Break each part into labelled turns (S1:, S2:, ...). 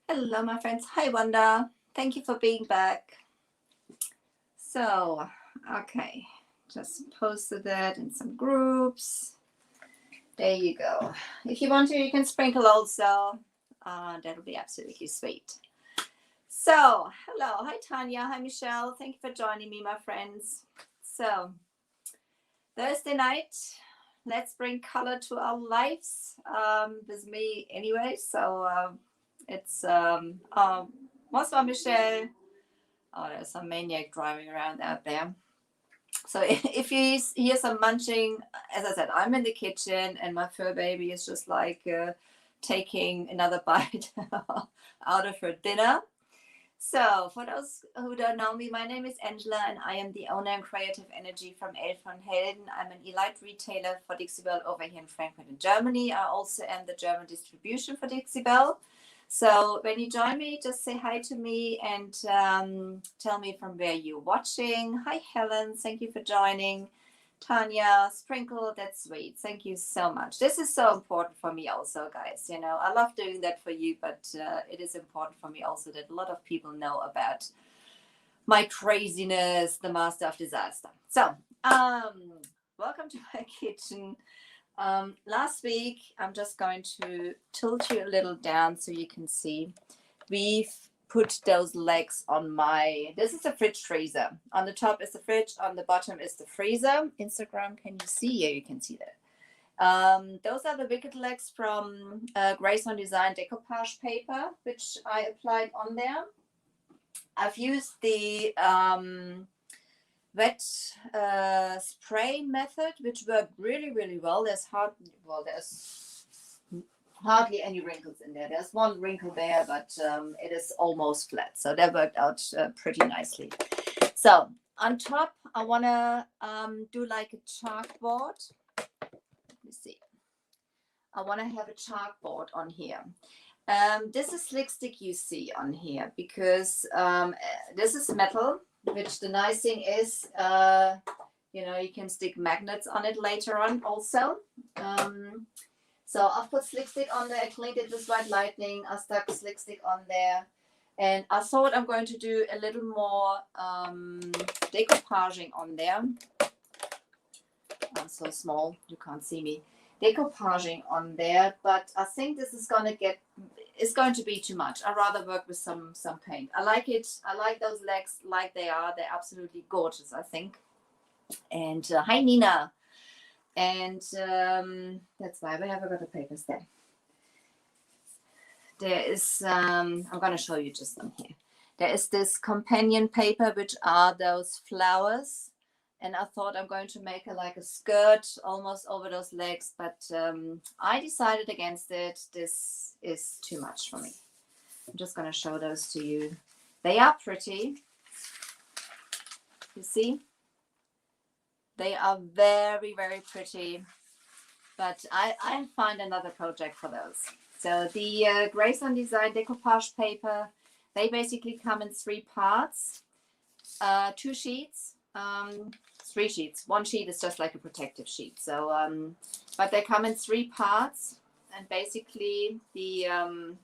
S1: Hello, my friends. Hi, Wanda. Thank you for being back. So, okay, just posted it in some groups. There you go. If you want to, you can sprinkle also. That'll be absolutely sweet. So, hello. Hi, Tanya. Hi, Michelle. Thank you for joining me, my friends. So, Thursday night, let's bring color to our lives. With me anyway. So, it's bonsoir, Michelle. Oh, there's some maniac driving around out there. So if you hear some munching, as I said, I'm in the kitchen and my fur baby is just like taking another bite out of her dinner. So for those who don't know me, my name is Angela and I am the owner and creative energy from Elf von Helden. I'm an elite retailer for Dixie Bell over here in Frankfurt in Germany. I also am the German distribution for Dixie Bell. So when you join me, just say hi to me and tell me from where you're watching. Hi, Helen. Thank you for joining. Tanya, Sprinkle, that's sweet. Thank you so much. This is so important for me also, guys. You know, I love doing that for you, but it is important for me also that a lot of people know about my craziness, the master of disaster. So, welcome to my kitchen. Last week, I'm just going to tilt you a little down so you can see. We've put those legs on this is a fridge freezer. On the top is the fridge, on the bottom is the freezer. Instagram, can you see? Yeah, you can see that. Those are the wicked legs from Grace on Design Decoupage paper, which I applied on there. I've used the wet spray method, which worked really, really well. There's hardly any wrinkles in there. There's one wrinkle there, but it is almost flat. So that worked out pretty nicely. So on top, I want to do like a chalkboard. Let me see. I want to have a chalkboard on here. This is slick stick you see on here because this is metal, which the nice thing is, you can stick magnets on it later on also. So I've put slick stick on there. I cleaned it with white lightning. I stuck slick stick on there. And I thought I'm going to do a little more decoupaging on there. I'm so small, you can't see me. Decoupaging on there, but I think this is going to be too much. I'd rather work with some paint. I like it. I like those legs like they are. They're absolutely gorgeous, I think. And hi, Nina. And that's why we have got the papers there. There is, I'm going to show you just on here. There is this companion paper, which are those flowers. And I thought I'm going to make like a skirt almost over those legs, but I decided against it. This is too much for me. I'm just going to show those to you. They are pretty. You see? They are very, very pretty. But I'll find another project for those. So the Grace on Design Decoupage paper, they basically come in 3 parts. 2 sheets. 3 sheets. 1 sheet is just like a protective sheet. So, but they come in 3 parts, and basically I'm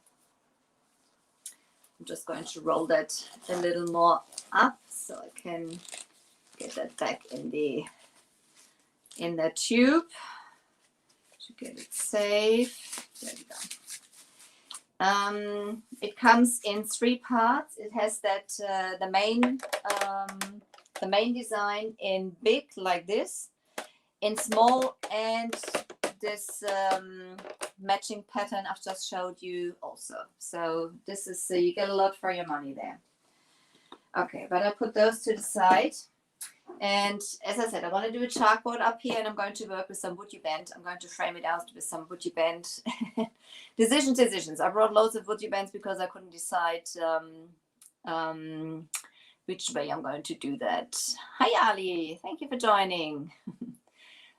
S1: just going to roll that a little more up so I can get that back in the tube to get it safe. There we go. It comes in 3 parts. It has that the main design in big like this, in small, and this matching pattern I've just showed you also. So this is you get a lot for your money there. Okay, but I put those to the side. And as I said, I want to do a chalkboard up here, and I'm going to work with some WoodUBend. I'm going to frame it out with some WoodUBend. Decisions. I brought loads of WoodUBends because I couldn't decide which way I'm going to do that. Hi, Ali. Thank you for joining.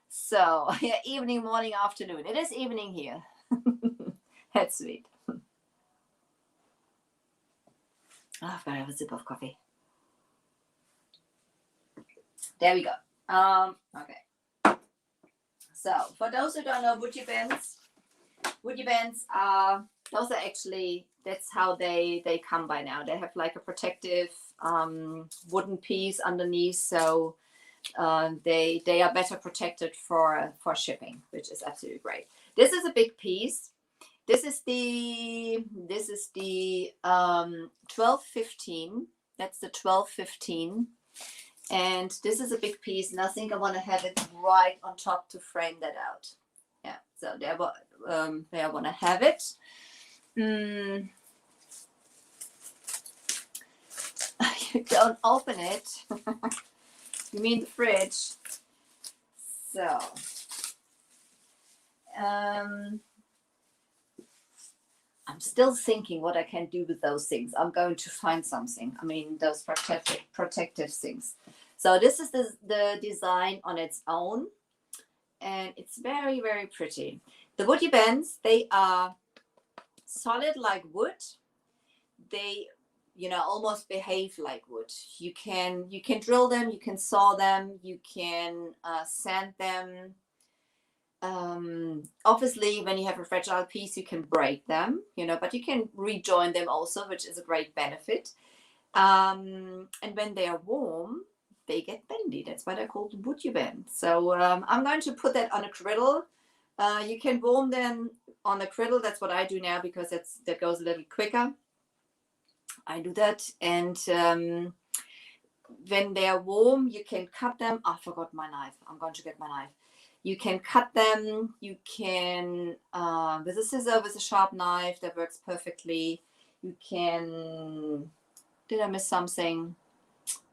S1: So, yeah, evening, morning, afternoon. It is evening here. That's sweet. Oh, I've got to have a sip of coffee. There we go. Okay. So, for those who don't know WoodUBends are Those are actually, that's how they come by now. They have like a protective wooden piece underneath, so they are better protected for shipping, which is absolutely great. This is a big piece. This is the 1215. That's the 1215. And this is a big piece, and I think I want to have it right on top to frame that out. Yeah, so there I want to have it. You don't open it. You mean the fridge? So, I'm still thinking what I can do with those things. I'm going to find something. I mean, those protective things. So this is the design on its own, and it's very, very pretty. The WoodUBends, they are solid like wood. They, almost behave like wood. You can drill them, you can saw them, you can sand them. Obviously, when you have a fragile piece, you can break them, but you can rejoin them also, which is a great benefit. And when they are warm, they get bendy. That's why they're called WoodUBend. So I'm going to put that on a griddle. You can warm them on a griddle. That's what I do now because that goes a little quicker. I do that, and when they are warm, you can cut them. I forgot my knife. I'm going to get my knife. You can cut them. You can with a scissor, with a sharp knife, that works perfectly. You can. Did I miss something?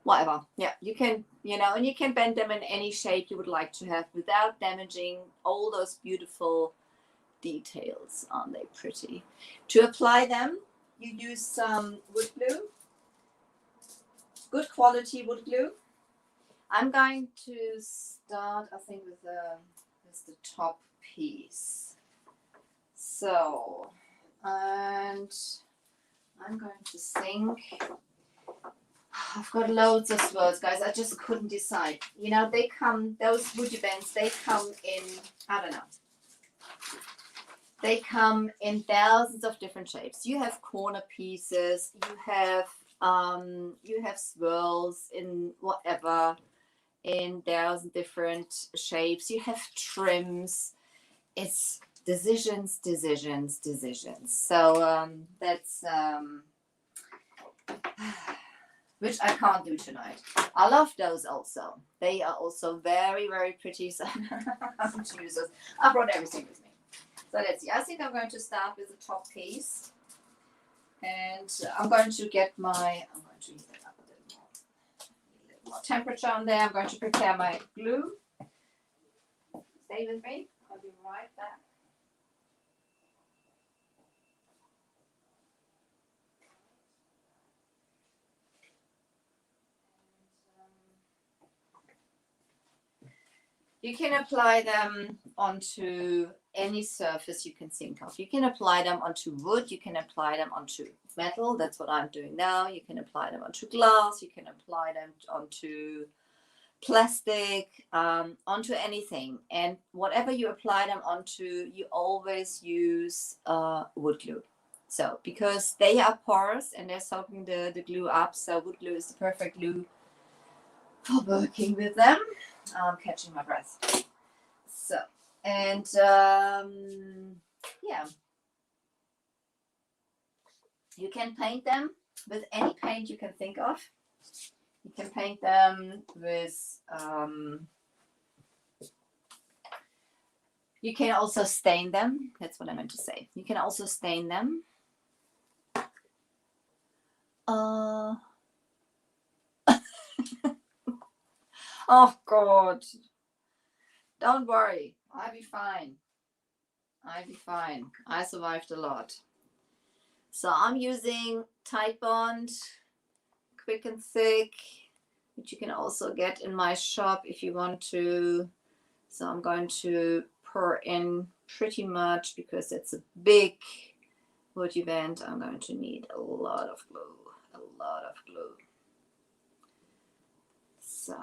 S1: Whatever. Yeah, you can. And you can bend them in any shape you would like to have without damaging all those beautiful details. Aren't they pretty? To apply them, you use some wood glue, good quality wood glue. I'm going to start, I think, with the top piece. So, and I'm going to think. I've got loads of swirls, guys. I just couldn't decide. Those WoodUBends, they come in, I don't know. They come in thousands of different shapes. You have corner pieces, you have swirls in whatever, in thousand different shapes. You have trims. It's decisions. So that's which I can't do tonight. I love those also. They are also very, very pretty. So I'm going to use those. I brought everything with me. So let's see. I think I'm going to start with the top piece. And I'm going to heat it up a little more temperature on there. I'm going to prepare my glue. Stay with me. I'll be right back. You can apply them onto any surface you can think of. You can apply them onto wood. You can apply them onto metal. That's what I'm doing now. You can apply them onto glass. You can apply them onto plastic, onto anything. And whatever you apply them onto, you always use wood glue. So because they are porous and they're soaking the glue up, so wood glue is the perfect glue for working with them. I'm catching my breath. So, and yeah, you can paint them with any paint you can think of. You can paint them with, you can also stain them. That's what I meant to say. You can also stain them. Oh God, don't worry, I'll be fine. I survived a lot. So I'm using Titebond Quick and Thick, which you can also get in my shop if you want to. So I'm going to pour in pretty much because it's a big WoodUBend. I'm going to need a lot of glue. So.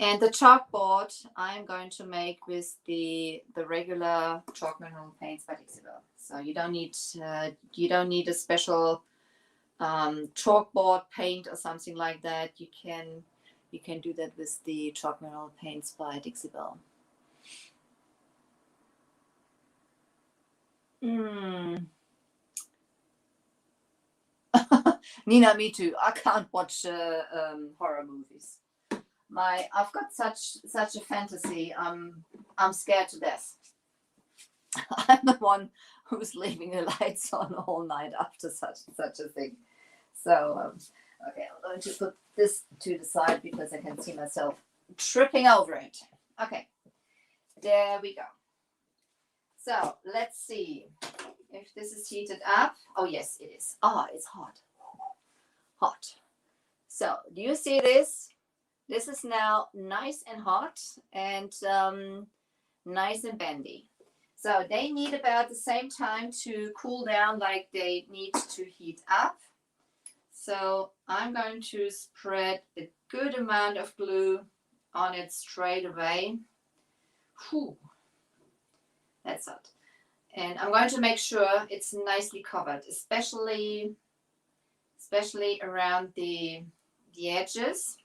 S1: And the chalkboard I'm going to make with the regular chalk mineral paints by Dixievel. So you don't need a special chalkboard paint or something like that. You can do that with the chalk mineral paints by Dixievel. Nina, me too. I can't watch horror movies. I've got such a fantasy. I'm scared to death. I'm the one who's leaving the lights on all night after such a thing. So okay, I'm going to put this to the side because I can see myself tripping over it. Okay, there we go. So let's see if this is heated up. Oh yes, it is. Oh, it's hot. Hot. So do you see this? This is now nice and hot and nice and bendy. So they need about the same time to cool down like they need to heat up. So I'm going to spread a good amount of glue on it straight away. Whew. That's hot. And I'm going to make sure it's nicely covered, especially around the edges.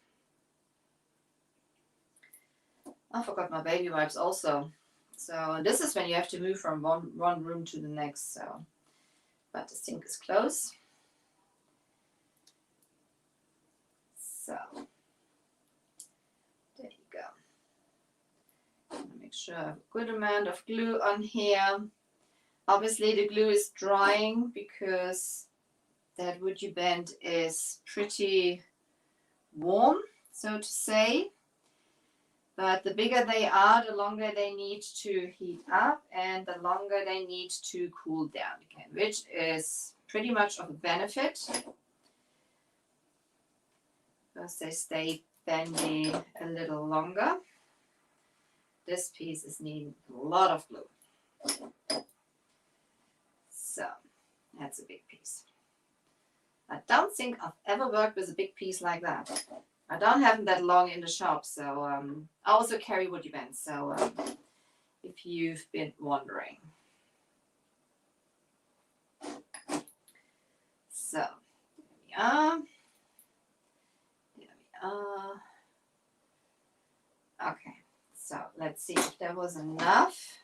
S1: I forgot my baby wipes also. So this is when you have to move from one room to the next. So, but the sink is close. So there you go. Make sure I have a good amount of glue on here. Obviously the glue is drying because that WoodUBend is pretty warm, so to say. But the bigger they are, the longer they need to heat up and the longer they need to cool down again, which is pretty much of a benefit because they stay bendy a little longer. This piece is needing a lot of glue. So that's a big piece. I don't think I've ever worked with a big piece like that. I don't have them that long in the shop, so I also carry WoodUBend, so if you've been wondering. So, there we are. There we are. Okay, so let's see if there was enough.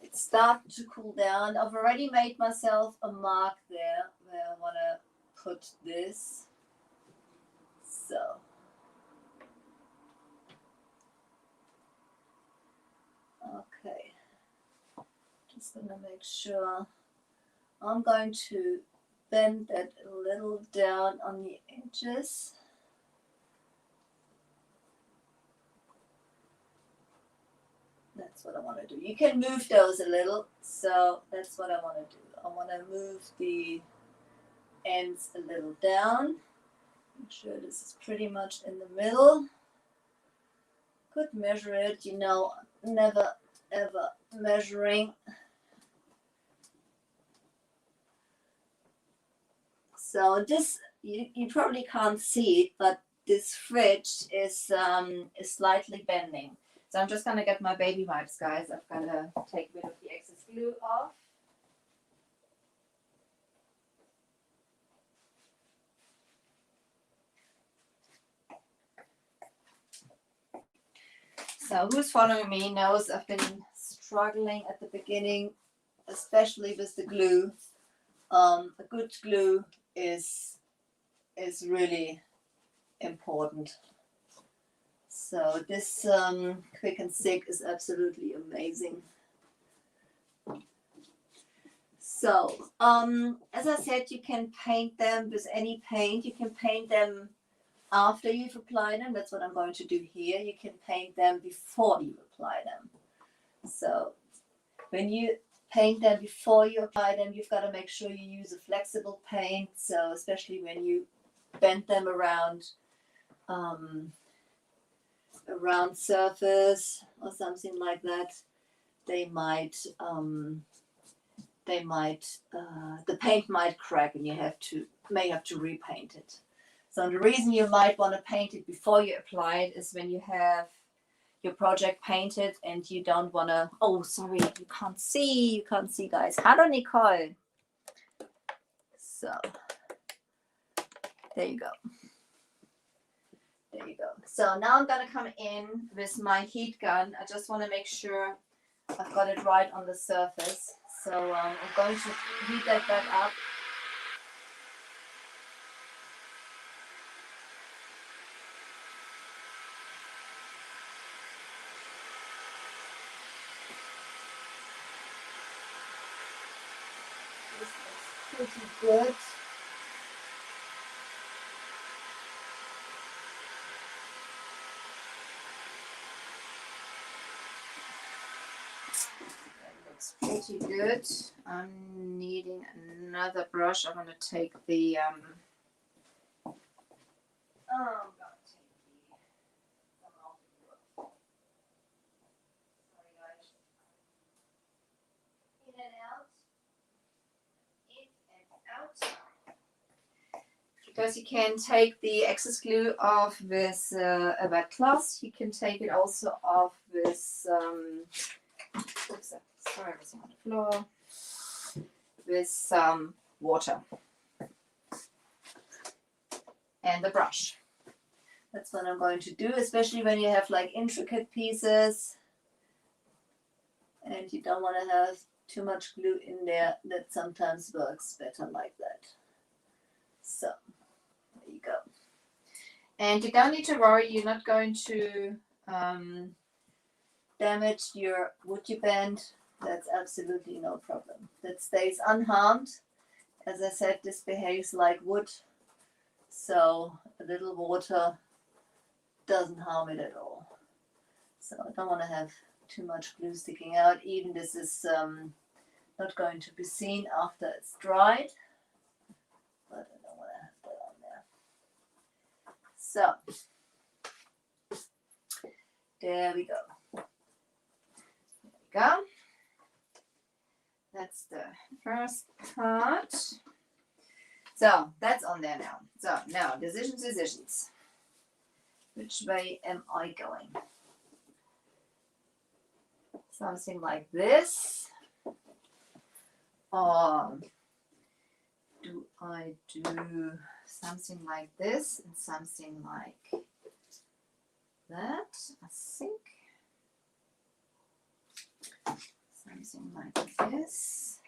S1: It's starting to cool down. I've already made myself a mark there where I want to put this. So okay, just gonna make sure. I'm going to bend that a little down on the edges. That's what I want to do. You can move those a little, so that's what I want to do. I want to move the ends a little down. Make sure this is pretty much in the middle. Could measure it, you know, never ever measuring. So this, you probably can't see it, but this fridge is slightly bending. So I'm just gonna get my baby wipes, guys. I've gotta take a bit of the excess glue off. So who's following me knows I've been struggling at the beginning, especially with the glue. A good glue is really important. So this Quick and Stick is absolutely amazing. So as I said, you can paint them with any paint. You can paint them after you've applied them. That's what I'm going to do here. You can paint them before you apply them. So when you paint them before you apply them, you've got to make sure you use a flexible paint. So especially when you bend them around a round surface or something like that, the paint might crack and you may have to repaint it. So the reason you might want to paint it before you apply it is when you have your project painted and you don't want to, oh, sorry, you can't see, guys. Hello, Nicole. So there you go. There you go. So now I'm going to come in with my heat gun. I just want to make sure I've got it right on the surface. So I'm going to heat that back up. This is pretty good. Pretty good. I'm needing another brush. I'm going to take the I'm going to take the sorry guys. In and out. In and out. Because you can take the excess glue off with a wet cloth. You can take it also off with oops, sorry, I was on the floor. With some water and the brush. That's what I'm going to do, especially when you have like intricate pieces and you don't want to have too much glue in there. That sometimes works better like that. So there you go. And you don't need to worry, you're not going to damage your WoodUBend. That's absolutely no problem. That stays unharmed. As I said, this behaves like wood, so a little water doesn't harm it at all. So I don't want to have too much glue sticking out. Even this is not going to be seen after it's dried, but I don't want to have that on there. So there we go. There we go. That's the first part. So that's on there now. So now decisions. Which way am I going? Something like this. Or do I do something like this and something like that? I think. Something like this.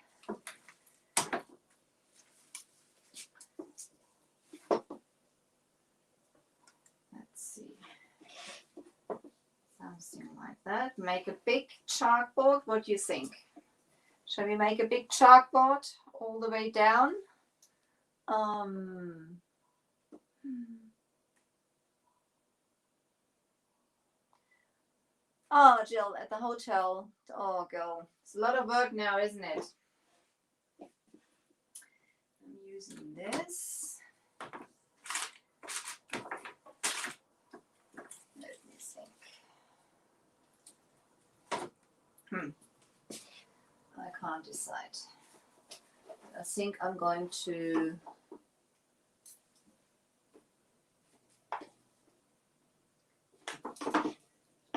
S1: Let's see. Something like that. Make a big chalkboard. What do you think? Shall we make a big chalkboard all the way down? Oh, Jill, at the hotel. Oh, girl. It's a lot of work now, isn't it? I'm using this. Let me think. I can't decide. I think I'm going to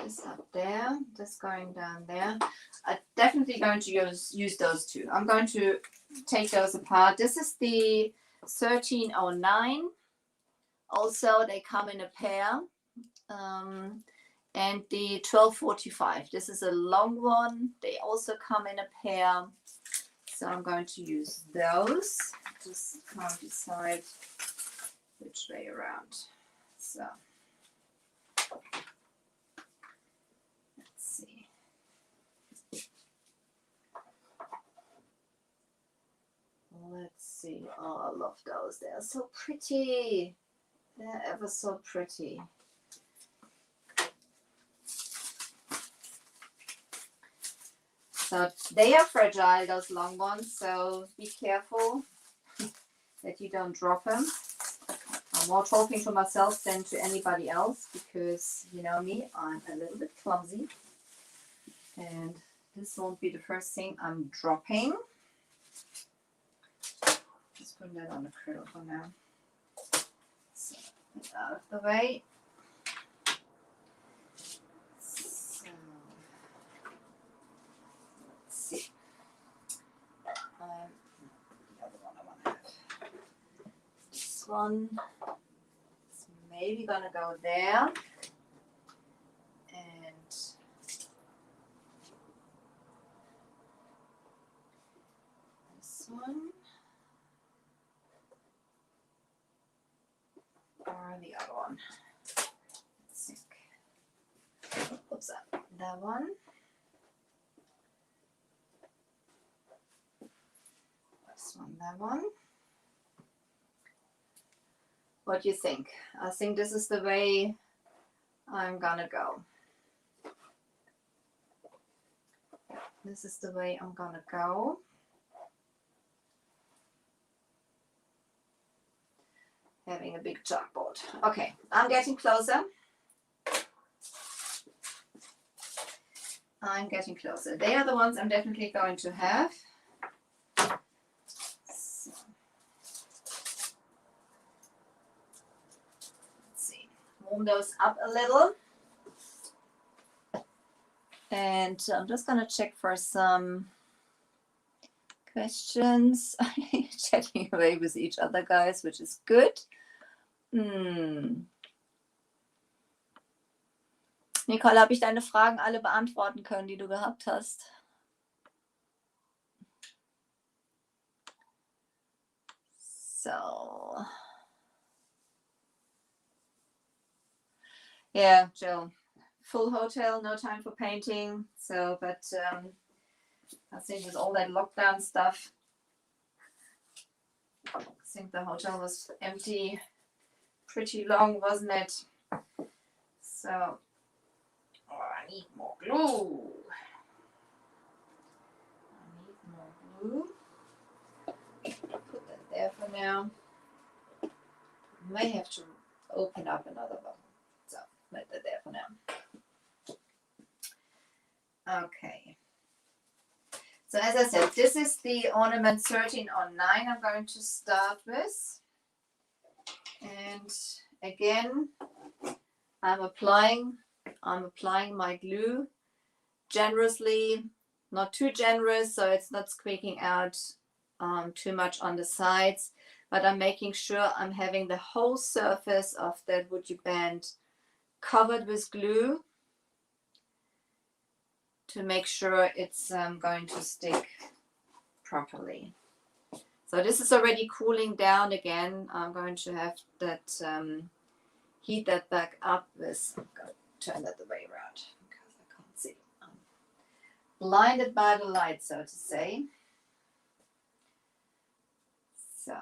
S1: this up there, this going down there. I'm definitely going to use those two. I'm going to take those apart. This is the 1309. Also, they come in a pair. And the 1245. This is a long one. They also come in a pair. So I'm going to use those. Just can't decide which way around. So let's see. Let's see. Oh, I love those. They're so pretty. They're ever so pretty. So they are fragile, those long ones, so be careful that you don't drop them. I'm more talking to myself than to anybody else because, you know me, I'm a little bit clumsy. And this won't be the first thing I'm dropping. Just put that on the grill for now. So. Get out of the way. So, let's see. The other one I want to have. This one is maybe gonna go there. And this one. Or the other one. Let's think. Oops, that one. This one, that one. What do you think? I think this is the way I'm gonna go. This is the way I'm gonna go. Having a big chalkboard. Okay, I'm getting closer. I'm getting closer. They are the ones I'm definitely going to have. So, let's see. Warm those up a little. And I'm just going to check for some questions. Chatting away with each other, guys, which is good. Nicole, habe ich deine Fragen alle beantworten können, die du gehabt hast? So. Yeah, Jill. Full hotel, no time for painting. So, but I think with all that lockdown stuff, I think the hotel was empty pretty long, wasn't it? So, I need more glue. Put that there for now. May have to open up another one. So, let that there for now. Okay. So as I said, this is the ornament 13 on 9 I'm going to start with. And again, I'm applying my glue generously, not too generous, so it's not squeaking out too much on the sides, but I'm making sure I'm having the whole surface of that WoodUBend covered with glue to make sure it's going to stick properly. So this is already cooling down again. I'm going to have that heat that back up with, I'm going to turn that the way around because I can't see. I'm blinded by the light, so to say. So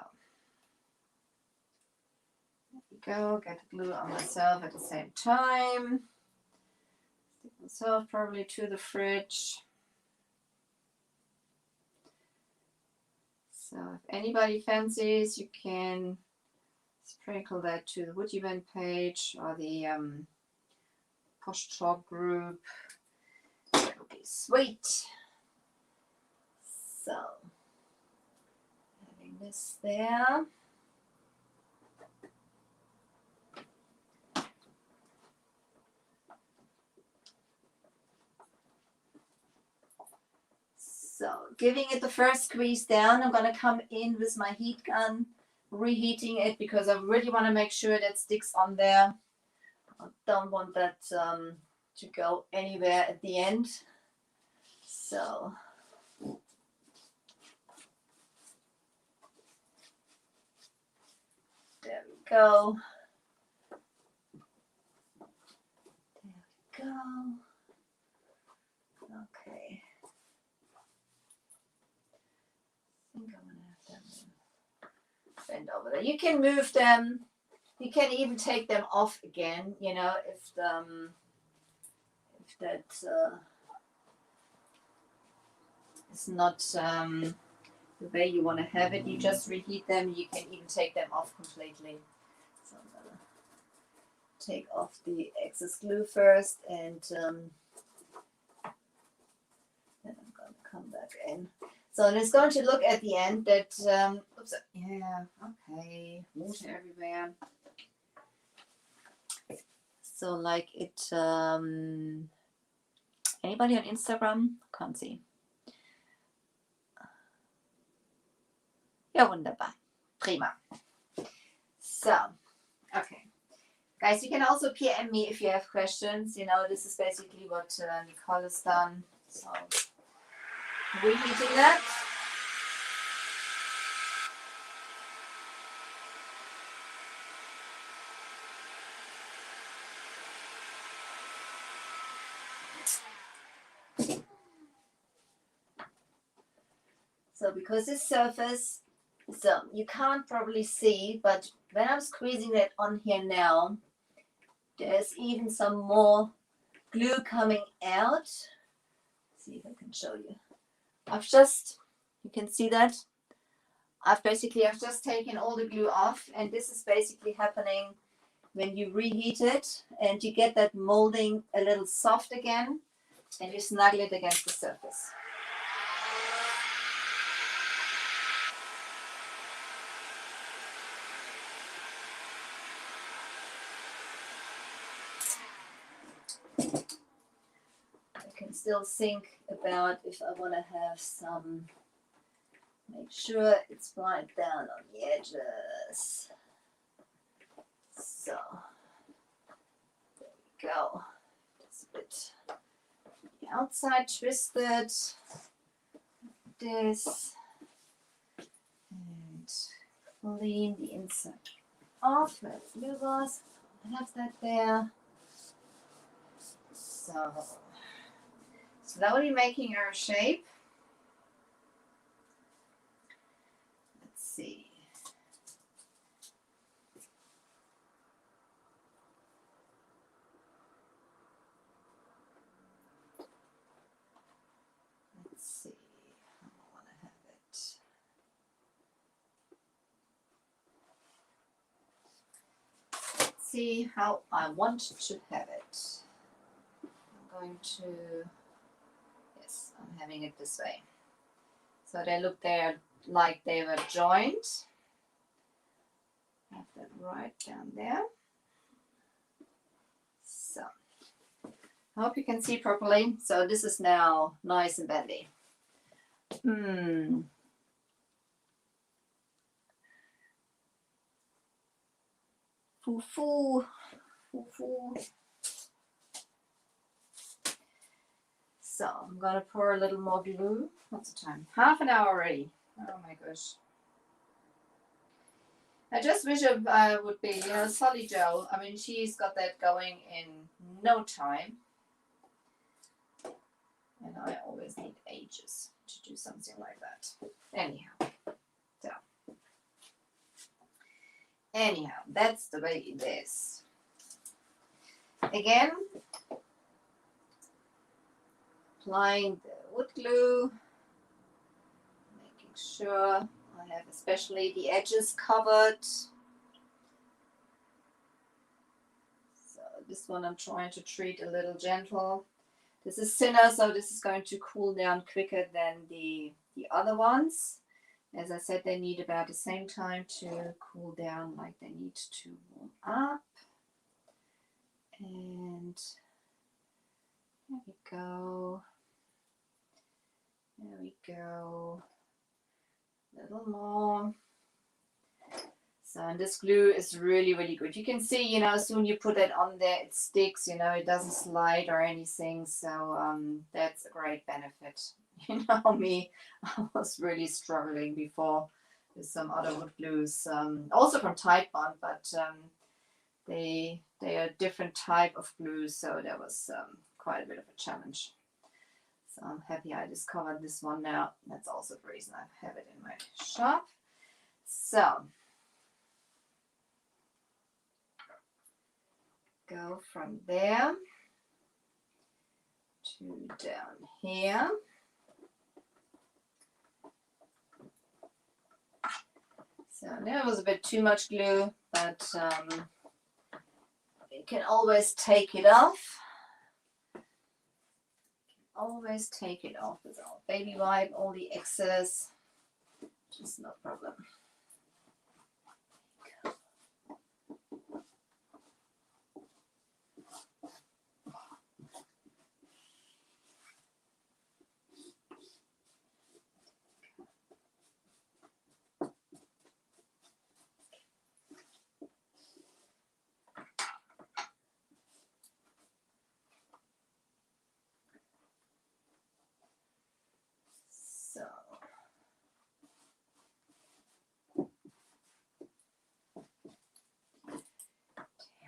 S1: there we go, get the glue on myself at the same time. Stick myself probably to the fridge. So if anybody fancies, you can sprinkle that to the WoodUBend page or the Posh Talk group. That would be sweet. So having this there. So giving it the first squeeze down, I'm going to come in with my heat gun, reheating it because I really want to make sure that sticks on there. I don't want that to go anywhere at the end. So there we go. There we go. Okay. I think I'm going to have them bend over there. You can move them. You can even take them off again, you know, if that is not the way you want to have it. You just reheat them. You can even take them off completely. So I'm going to take off the excess glue first, and then I'm going to come back in. So it's going to look at the end that, oops, yeah, okay, water everywhere. So like it, anybody on Instagram? Can't see. Ja, wunderbar. Prima. So, okay. Guys, you can also PM me if you have questions. You know, this is basically what Nicole has done. So, reheating that. So, because this surface, so you can't probably see, but when I'm squeezing that on here now, there's even some more glue coming out. Let's see if I can show you. You can see that. I've just taken all the glue off, and this is basically happening when you reheat it and you get that molding a little soft again and you snuggle it against the surface. I can still think about if I want to have some, make sure it's right down on the edges. So, there we go. It's a bit the outside twisted. This. And clean the inside off where the glue was. I have that there. So, slowly making our shape. Let's see. Let's see how I want to have it. Let's see how I want to have it. I'm going to, yes, I'm having it this way. So they look there like they were joined. Have that right down there. So, I hope you can see properly. So this is now nice and bendy. Foo-foo. Foo-foo. So I'm gonna pour a little more glue. What's the time? Half an hour already. Oh my gosh. I just wish it would be, Solly Joe. I mean, she's got that going in no time. And I always need ages to do something like that. Anyhow, that's the way it is. Again, applying the wood glue, making sure I have especially the edges covered. So this one I'm trying to treat a little gentle. This is thinner, so this is going to cool down quicker than the other ones. As I said, they need about the same time to cool down, like they need to warm up. And there we go. There we go. A little more. So, and this glue is really, really good. You can see, as soon as you put it on there, it sticks, it doesn't slide or anything. So that's a great benefit. Me, I was really struggling before with some other wood glues, also from Tide Bond, but they are a different type of glue, so that was quite a bit of a challenge. So I'm happy I discovered this one now. That's also the reason I have it in my shop. So go from there to down here. So there was a bit too much glue, but you can always take it off. Always take it off with our baby wipe, all the excess, just no problem.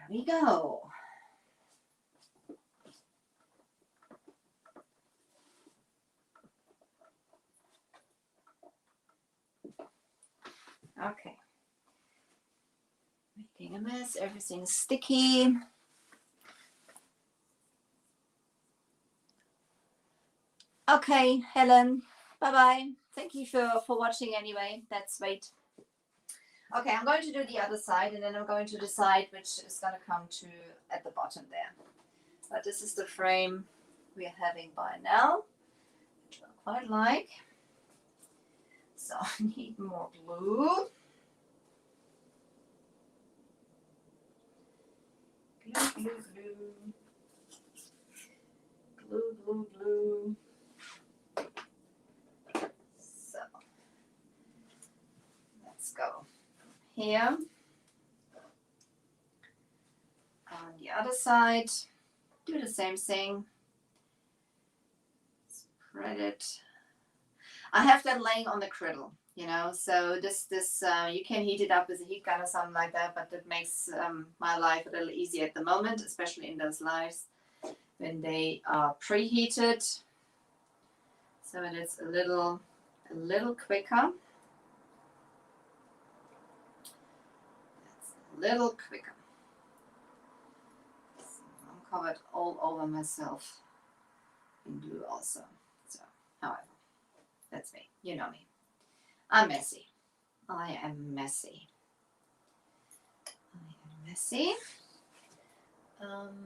S1: we go. Okay. Making a mess, everything's sticky. Okay, Helen, bye-bye. Thank you for watching anyway. That's sweet. Okay, I'm going to do the other side and then I'm going to decide which is going to come to at the bottom there. But this is the frame we're having by now, which I quite like. So I need more glue. Glue, glue, glue. Glue, glue, glue. So let's go here. On the other side, do the same thing. Spread it. I have that laying on the griddle, you know, so this you can heat it up with a heat gun or something like that, but that makes my life a little easier at the moment, especially in those lives when they are preheated. So it is a little quicker. It's a little quicker. So I'm covered all over myself in glue also. So, however, that's me. You know me. I'm messy. I am messy. I am messy. Let's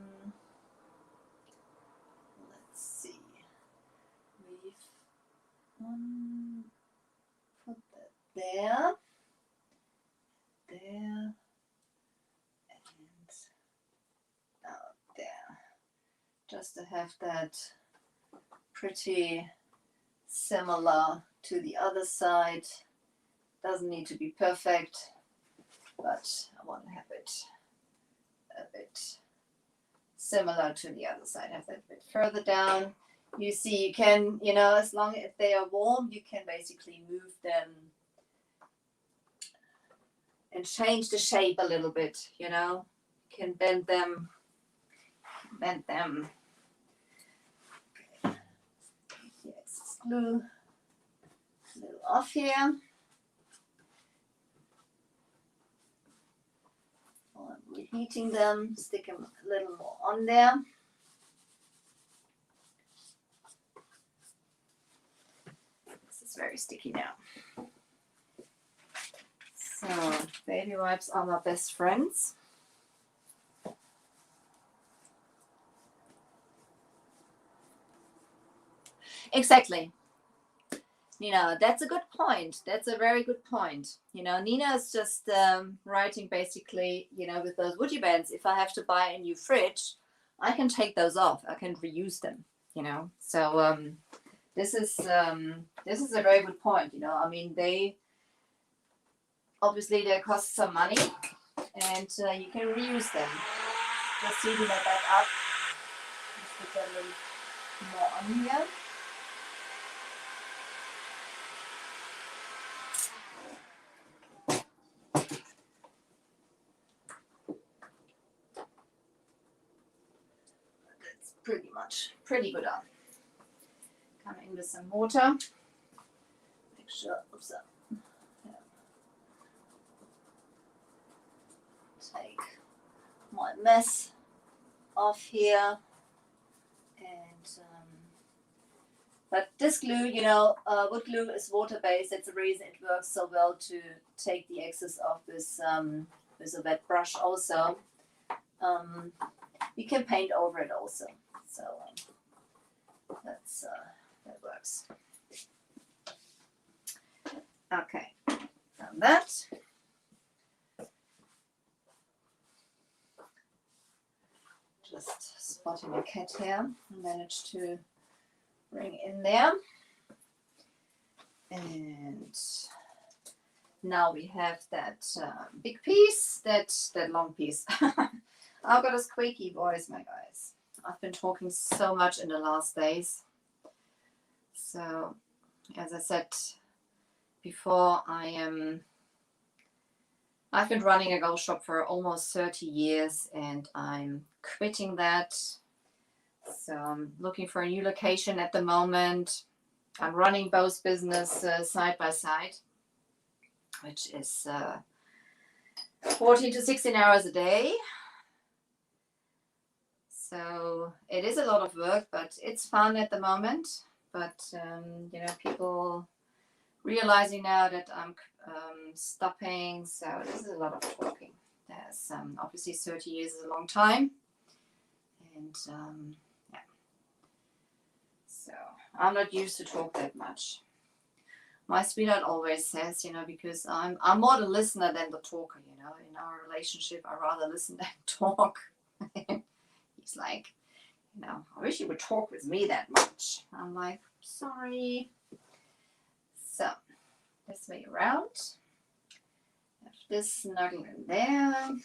S1: see. We've put that there, and out there, just to have that pretty similar to the other side. Doesn't need to be perfect, but I want to have it a bit similar to the other side. Have that a bit further down. You see, you can, you know, as long as they are warm, you can basically move them and change the shape a little bit, you know. You can bend them. Okay. Here's glue. A little off here. While I'm reheating them, stick them a little more on there. This is very sticky now. So, baby wipes are my best friends. Exactly. Nina, that's a good point. That's a very good point. You know, Nina is just writing basically, you know, with those WoodUBends, if I have to buy a new fridge, I can take those off. I can reuse them, you know. So this is a very good point. You know, I mean, they obviously cost some money, and you can reuse them. Just heating that back up. Let's put that a little more on here. That's pretty good on. Come in with some water. Make sure, oops, take my mess off here, and but this glue, you know, wood glue is water based. That's the reason it works so well to take the excess off with a wet brush also. You can paint over it also, so that works. Okay, done that. Just spotting a cat here. I managed to bring in there. And now we have that big piece, that long piece. I've got a squeaky voice, my guys. I've been talking so much in the last days. So, as I said before, I am I've been running a golf shop for almost 30 years and I'm quitting that. So I'm looking for a new location at the moment. I'm running both businesses side by side, which is 14 to 16 hours a day. So it is a lot of work, but it's fun at the moment. But, you know, people realizing now that I'm stopping. So this is a lot of talking. There's obviously 30 years is a long time. And yeah. So I'm not used to talk that much. My sweetheart always says, you know, because I'm more the listener than the talker, you know. In our relationship, I rather listen than talk. He's like, you know, I wish you would talk with me that much. I'm like, sorry. So, this way around. Have this snuggle in there.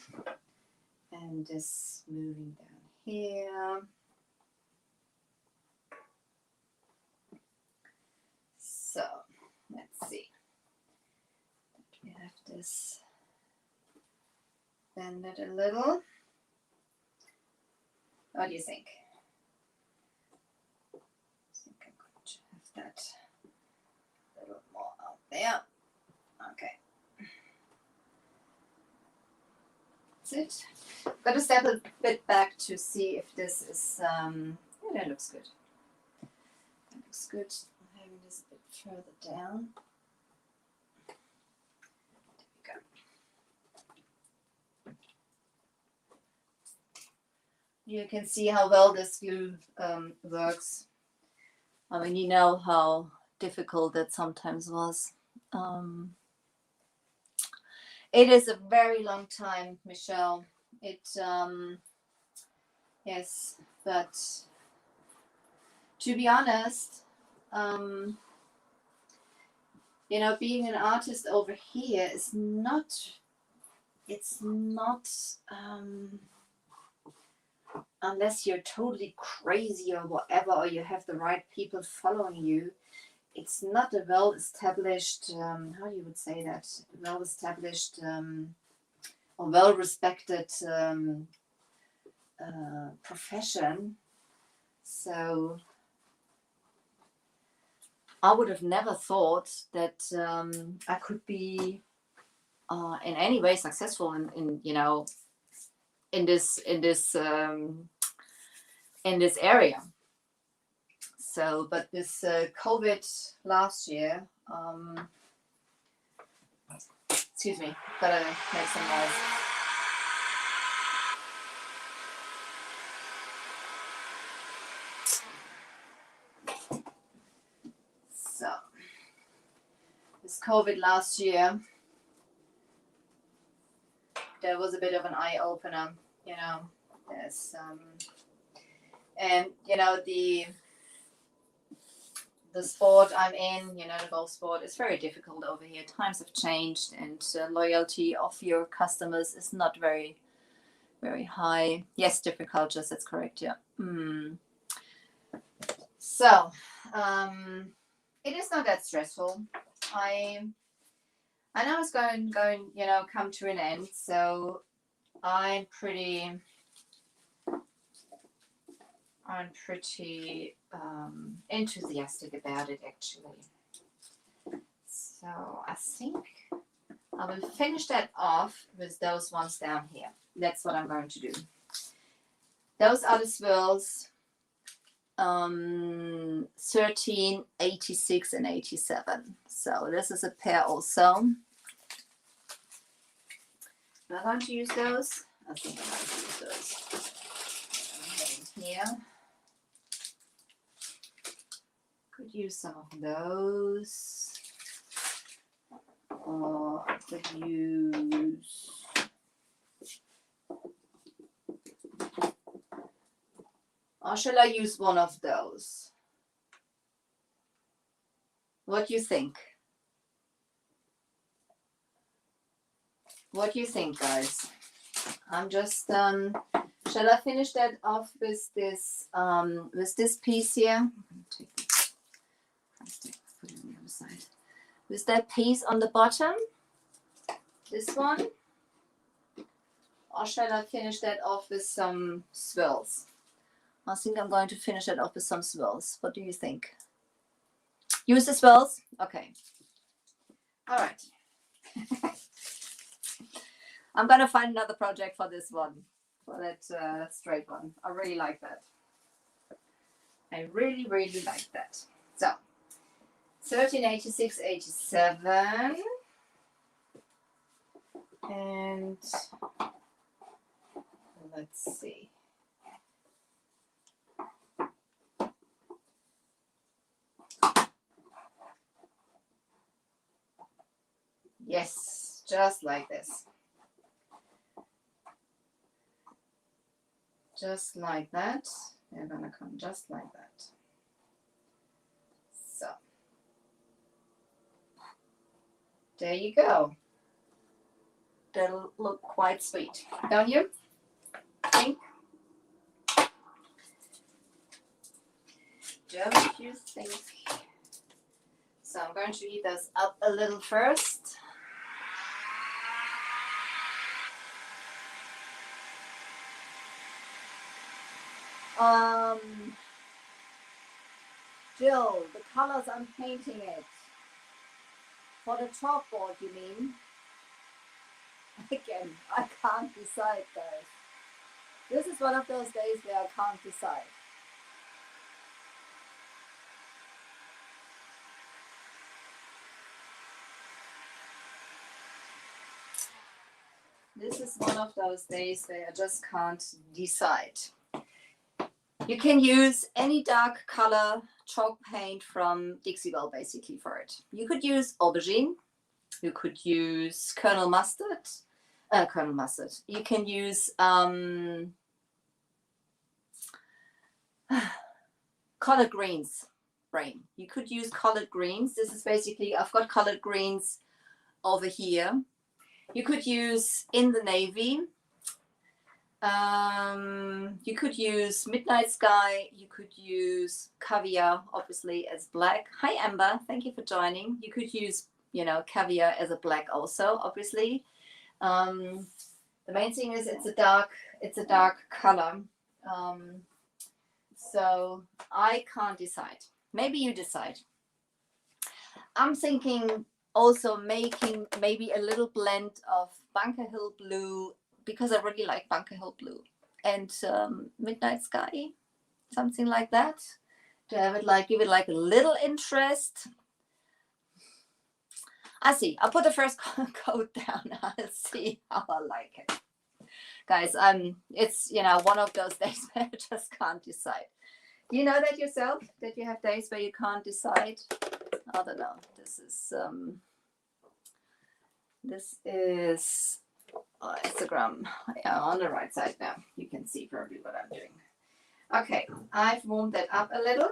S1: And this moving down here. So, let's see. We have this bend it a little. What do you think? I think I'm going to have that a little more out there. Okay. That's it. I'm going to step a bit back to see if this is, yeah, that looks good. That looks good. I'm having this a bit further down. You can see how well this glue works. I mean, you know how difficult that sometimes was. It is a very long time, Michelle. It, yes, but to be honest, you know, being an artist over here is not, it's not, unless you're totally crazy or whatever, or you have the right people following you, it's not a well-established, how you would say that, well-established or well-respected profession. So I would have never thought that I could be in any way successful in you know, in this area. So, but this COVID last year, excuse me, gotta make some noise. So, this COVID last year, there was a bit of an eye opener, you know. There's and you know, the sport I'm in, you know, the golf sport, is very difficult over here. Times have changed, and loyalty of your customers is not very, very high. Yes, different cultures. That's correct. Yeah. So, it is not that stressful. I know it's going, you know, come to an end. So, I'm pretty enthusiastic about it, actually. So I think I will finish that off with those ones down here. That's what I'm going to do. Those are the swirls 13, 86, and 87. So this is a pair also. Am I going to use those? I think I'm going to use those. Here. Could use some of those, or I could use or shall I use one of those? What do you think? What do you think, guys? I'm just shall I finish that off with this piece here? I'm going to take this plastic, put it on the other side. With that piece on the bottom, this one. or shall I finish that off with some swirls? I think I'm going to finish it off with some swirls. What do you think? Use the swirls? Okay. All right. I'm going to find another project for this one, for that straight one. I really like that. I really, really like that. So, 1386, 87. And let's see. Yes, just like this. Just like that. They're gonna come just like that. So, there you go. That'll look quite sweet, don't you think? Don't you think? So I'm going to heat those up a little first. Jill, the colors I'm painting it. For the chalkboard, you mean? Again, I can't decide, guys. This is one of those days where I can't decide. This is one of those days where I just can't decide. You can use any dark color chalk paint from Dixie-Belle basically for it. You could use aubergine. You could use Colonel Mustard. You can use colored greens. Brain. You could use colored greens. This is basically, I've got colored greens over here. You could use in the navy. You could use Midnight Sky. You could use Caviar, obviously, as black. Hi, Amber. Thank you for joining. You could use, Caviar as a black also, obviously. The main thing is it's a dark color. So I can't decide. Maybe you decide. I'm thinking also making maybe a little blend of Bunker Hill Blue, because I really like Bunker Hill Blue, and Midnight Sky, something like that, to have it give it a little interest. I see. I'll put the first coat down. I'll see how I like it, guys. It's one of those days where I just can't decide. You know that yourself, that you have days where you can't decide. I don't know. This is Instagram. Yeah, on the right side now. You can see probably what I'm doing. Okay, I've warmed that up a little.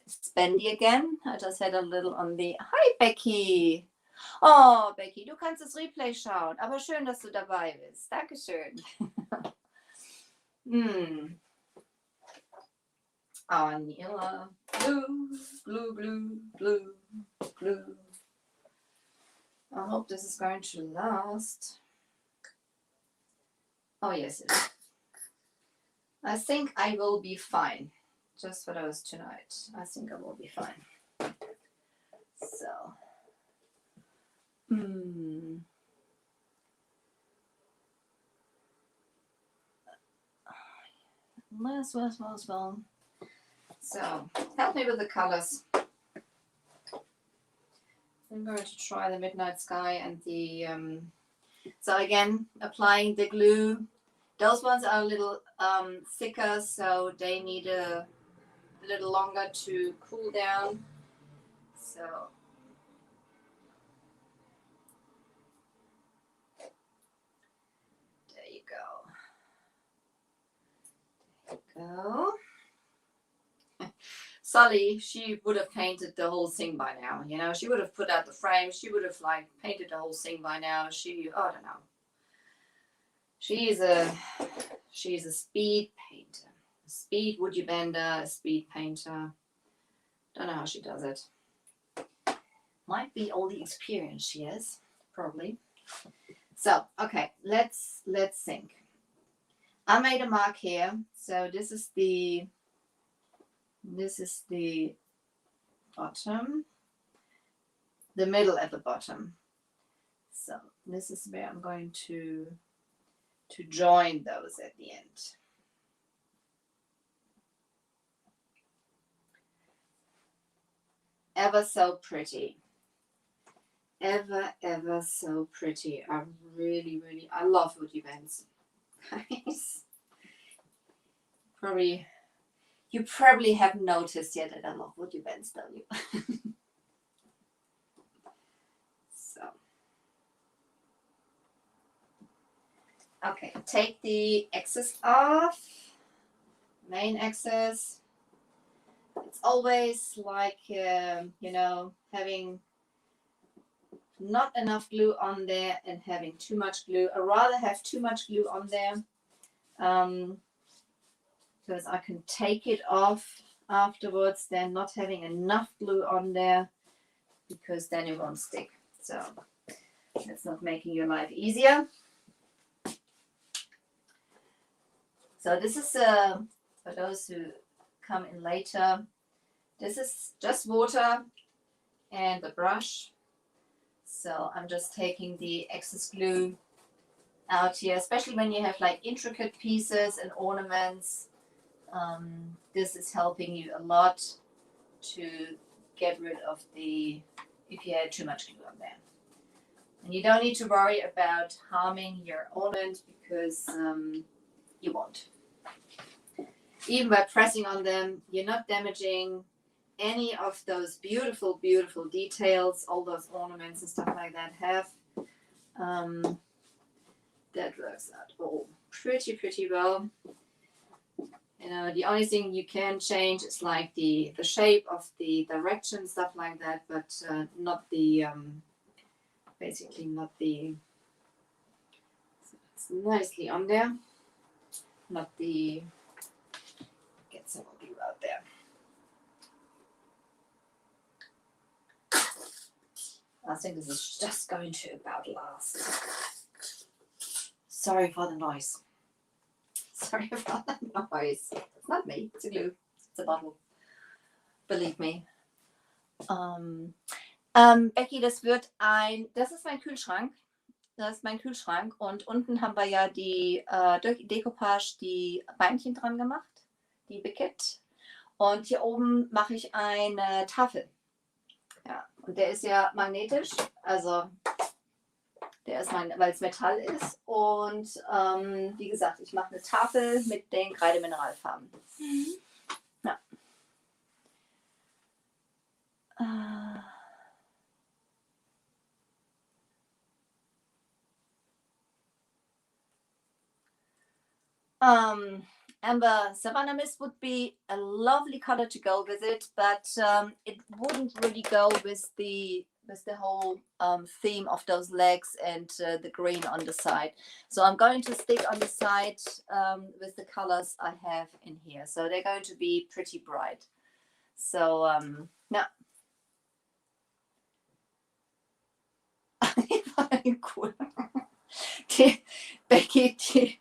S1: It's bendy again. I just had a little on the... Hi, Becky. Oh, Becky, du kannst das Replay schauen. Aber schön, dass du dabei bist. Dankeschön. Vanilla. Blue, blue, blue, blue, blue. I hope this is going to last. Oh, yes, it is. I think I will be fine. Just for those tonight. I think I will be fine. So. Well. So, help me with the colors. I'm going to try the Midnight Sky and the... So again, applying the glue. Those ones are a little thicker, so they need a little longer to cool down. So there you go. Sully, she would have painted the whole thing by now. She would have put out the frame. She would have painted the whole thing by now. I don't know. She's a speed painter, a speed WoodUBender, a speed painter. Don't know how she does it. Might be all the experience she has, probably. So, okay, let's think. I made a mark here. So this is the bottom, the middle at the bottom. So this is where I'm going to join those at the end. Ever so pretty. Ever so pretty. I really, I love WoodUBends. Guys, you probably have noticed yet that I love WoodUBends, don't you? So, okay, take the excess off, main excess. It's always like, you know, having not enough glue on there and having too much glue. I'd rather have too much glue on there because I can take it off afterwards than not having enough glue on there, because then it won't stick. So that's not making your life easier. So this is for those who come in later, this is just water and the brush. So I'm just taking the excess glue out here, especially when you have like intricate pieces and ornaments. This is helping you a lot to get rid of if you had too much glue on there. And you don't need to worry about harming your ornament, because you won't. Even by pressing on them, you're not damaging any of those beautiful, beautiful details all those ornaments and stuff like that have. That works out all pretty well. You know, the only thing you can change is like the shape of the direction, stuff like that, but not the basically not the. So it's nicely on there. Not the. Get some glue out there. I think this is just going to about last. Sorry for the noise. Sorry for the noise. It's not me, it's a glue. It's a bottle. Believe me. Becky, das ist mein Kühlschrank. Das ist mein Kühlschrank. Und unten haben wir ja die Decoupage, die Beinchen dran gemacht. Die Bicket. Und hier oben mache ich eine Tafel. Ja, und der ist ja magnetisch, also der ist weil es Metall ist. Und wie gesagt, ich mache eine Tafel mit den Kreidemineralfarben. Mhm. Ja. Amber, Savannah Mist would be a lovely color to go with it, but it wouldn't really go with the whole theme of those legs and the green on the side. So I'm going to stick on the side with the colors I have in here. So they're going to be pretty bright. So yeah. Cool. Becky,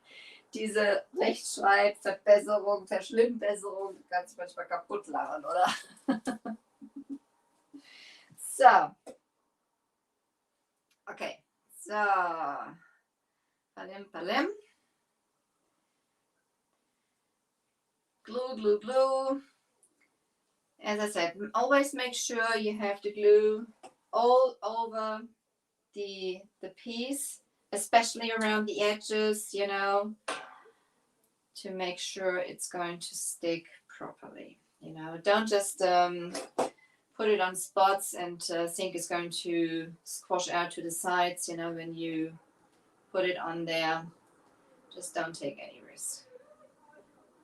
S1: diese Rechtschreibverbesserung, Verschlimmbesserung, du kannst manchmal kaputt lachen, oder? So. Okay. So. Palim. Glue. As I said, always make sure you have the glue all over the piece, especially around the edges, you know, to make sure it's going to stick properly. You know, don't just put it on spots and think it's going to squash out to the sides. You know, when you put it on there, just don't take any risk.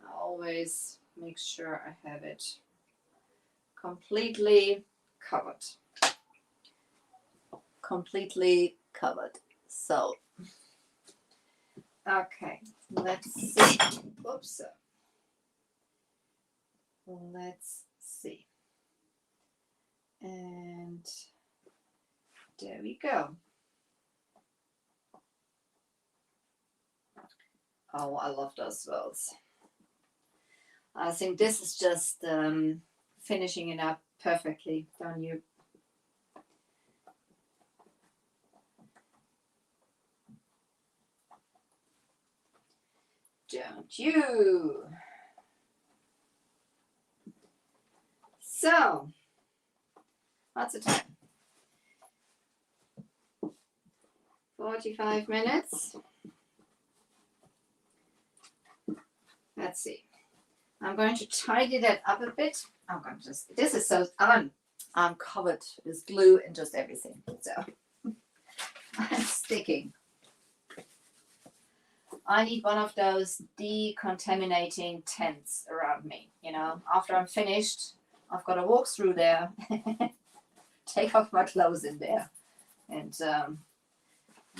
S1: I always make sure I have it completely covered. So, okay, let's see. Oops. Let's see. And there we go. Oh, I love those swirls. I think this is just finishing it up perfectly, don't you? Don't you? So, what's the time? 45 minutes. Let's see. I'm going to tidy that up a bit. I'm going to just, this is so, I'm covered with glue and just everything. So, I'm sticking. I need one of those decontaminating tents around me. You know, after I'm finished, I've got to walk through there, take off my clothes in there, and I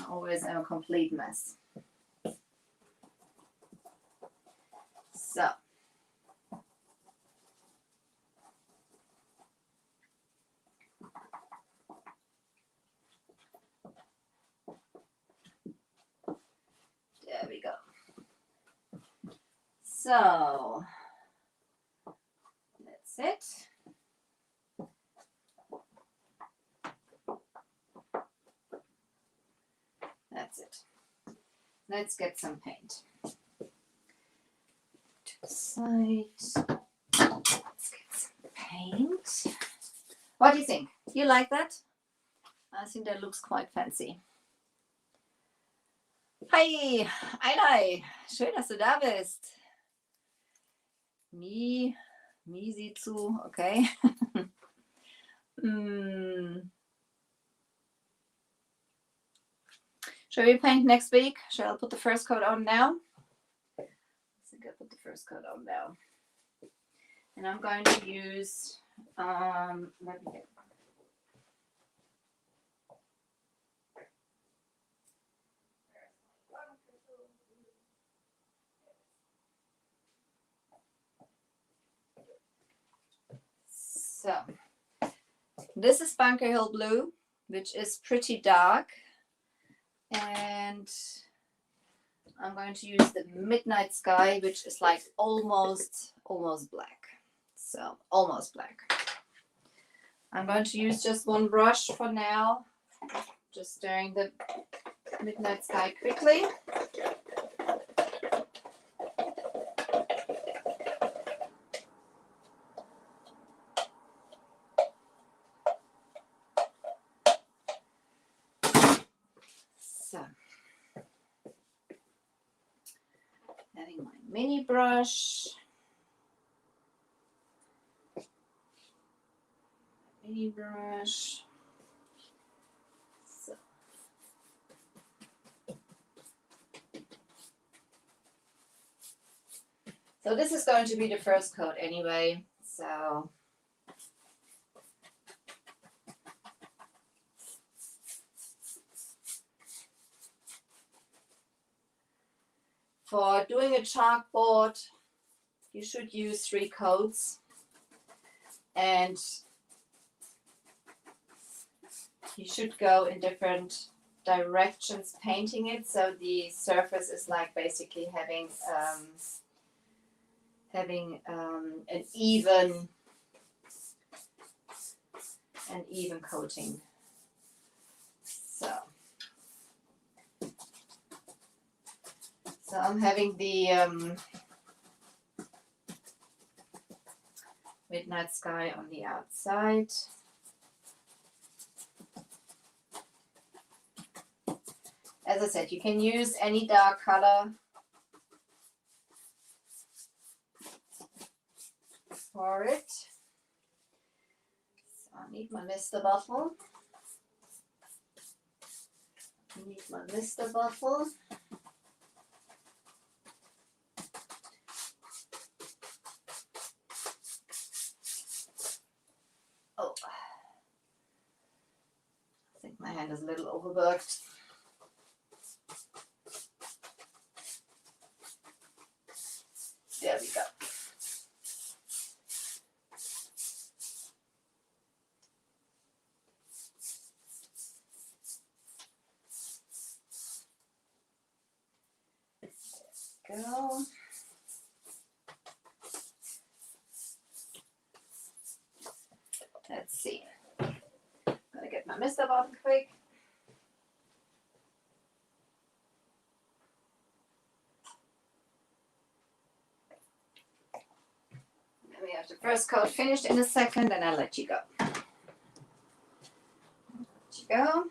S1: always am a complete mess. So, there we go. So, that's it. That's it. Let's get some paint. To the side. Let's get some paint. What do you think? You like that? I think that looks quite fancy. Hi, Einai. Schön, dass du da bist. Mi sieht zu, okay. Shall we paint next week? Shall I put the first coat on now? I think I'll put the first coat on now. And I'm going to use, let me get. So, this is Bunker Hill Blue, which is pretty dark. And I'm going to use the Midnight Sky, which is like almost black. So, almost black. I'm going to use just one brush for now. Just stirring the Midnight Sky quickly. So, having my mini brush. So this is going to be the first coat anyway. So for doing a chalkboard, you should use 3 coats. And you should go in different directions painting it, so the surface is like basically having an even coating. So I'm having the Midnight Sky on the outside. As I said, you can use any dark color for it. So I need my mister bottle. Oh, I think my hand is a little overworked. There we go. go. Let's see. Gotta get my mister bottle quick. Then we have the first coat finished in a second, and I'll let you go. Let you go.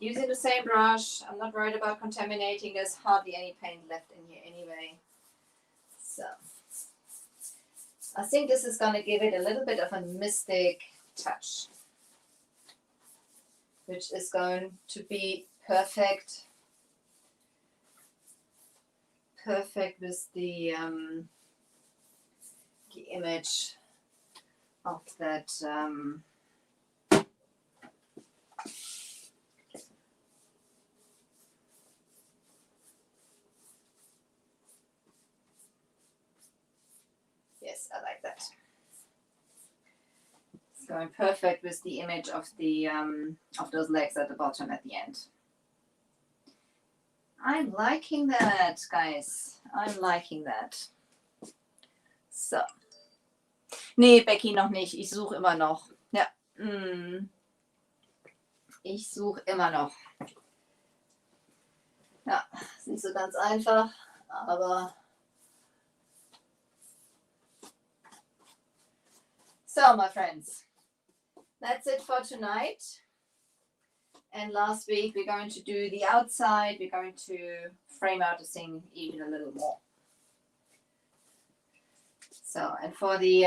S1: Using the same brush. I'm not worried about contaminating. There's hardly any paint left in here anyway. So I think this is going to give it a little bit of a mystic touch, which is going to be perfect with the image of that yes, I like that. It's going perfect with the image of the of those legs at the bottom at the end. I'm liking that, guys. I'm liking that. So. Nee, Becky, noch nicht. Ich suche immer noch. Ja. Ich suche immer noch. Ja, ist nicht so ganz einfach, aber so, my friends, that's it for tonight. And last week we're going to do the outside. We're going to frame out the thing even a little more. So, and for the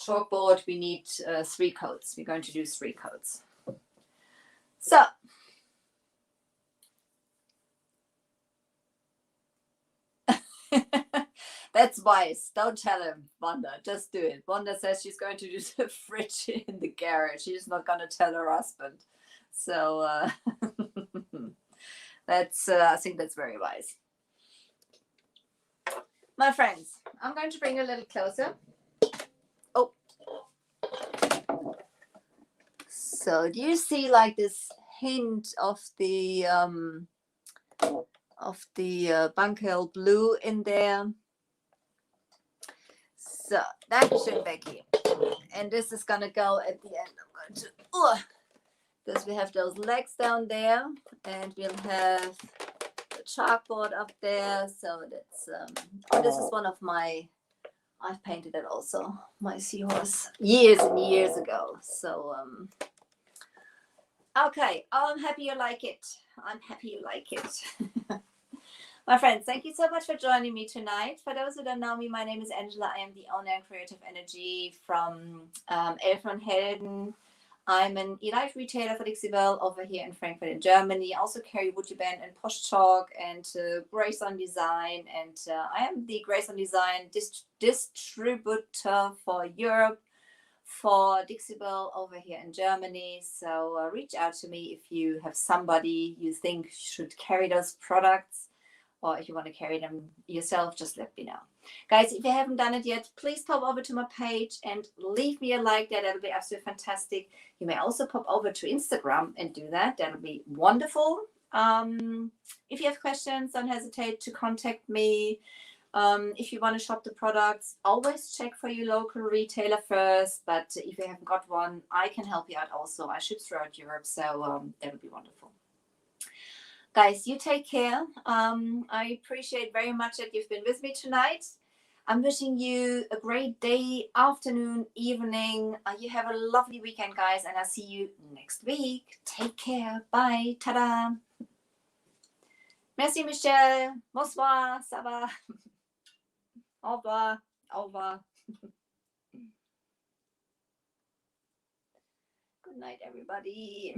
S1: chalkboard we need 3 coats. We're going to do 3 coats. So. That's wise. Don't tell him, Wanda. Just do it. Wanda says she's going to do the fridge in the garage. She's not going to tell her husband. So that's I think that's very wise. My friends, I'm going to bring you a little closer. Oh. So do you see like this hint of the Bunkel blue in there? So, Dankeschön, Becky. And this is going to go at the end. I'm going to, because we have those legs down there, and we'll have the chalkboard up there. So that's, this is one of my, I've painted it also, my seahorse, years and years ago. So, okay, I'm happy you like it. I'm happy you like it. My friends, thank you so much for joining me tonight. For those who don't know me, my name is Angela. I am the owner and creative energy from Elfen und Helden. I'm an elite retailer for Decoupage over here in Frankfurt in Germany. I also carry WoodUBend and Posh Talk and Grace on Design. And I am the Grace on Design distributor for Europe for Decoupage over here in Germany. So reach out to me if you have somebody you think should carry those products. Or if you want to carry them yourself, just let me know. Guys, if you haven't done it yet, please pop over to my page and leave me a like there. That'll be absolutely fantastic. You may also pop over to Instagram and do that. That'll be wonderful. If you have questions, don't hesitate to contact me. If you want to shop the products, always check for your local retailer first. But if you haven't got one, I can help you out also. I ship throughout Europe, so that would be wonderful. Guys, you take care. I appreciate very much that you've been with me tonight. I'm wishing you a great day, afternoon, evening. You have a lovely weekend, guys, and I'll see you next week. Take care. Bye. Ta-da. Merci, Michelle. Bonsoir. Ça va? Au revoir. Au revoir. Good night, everybody.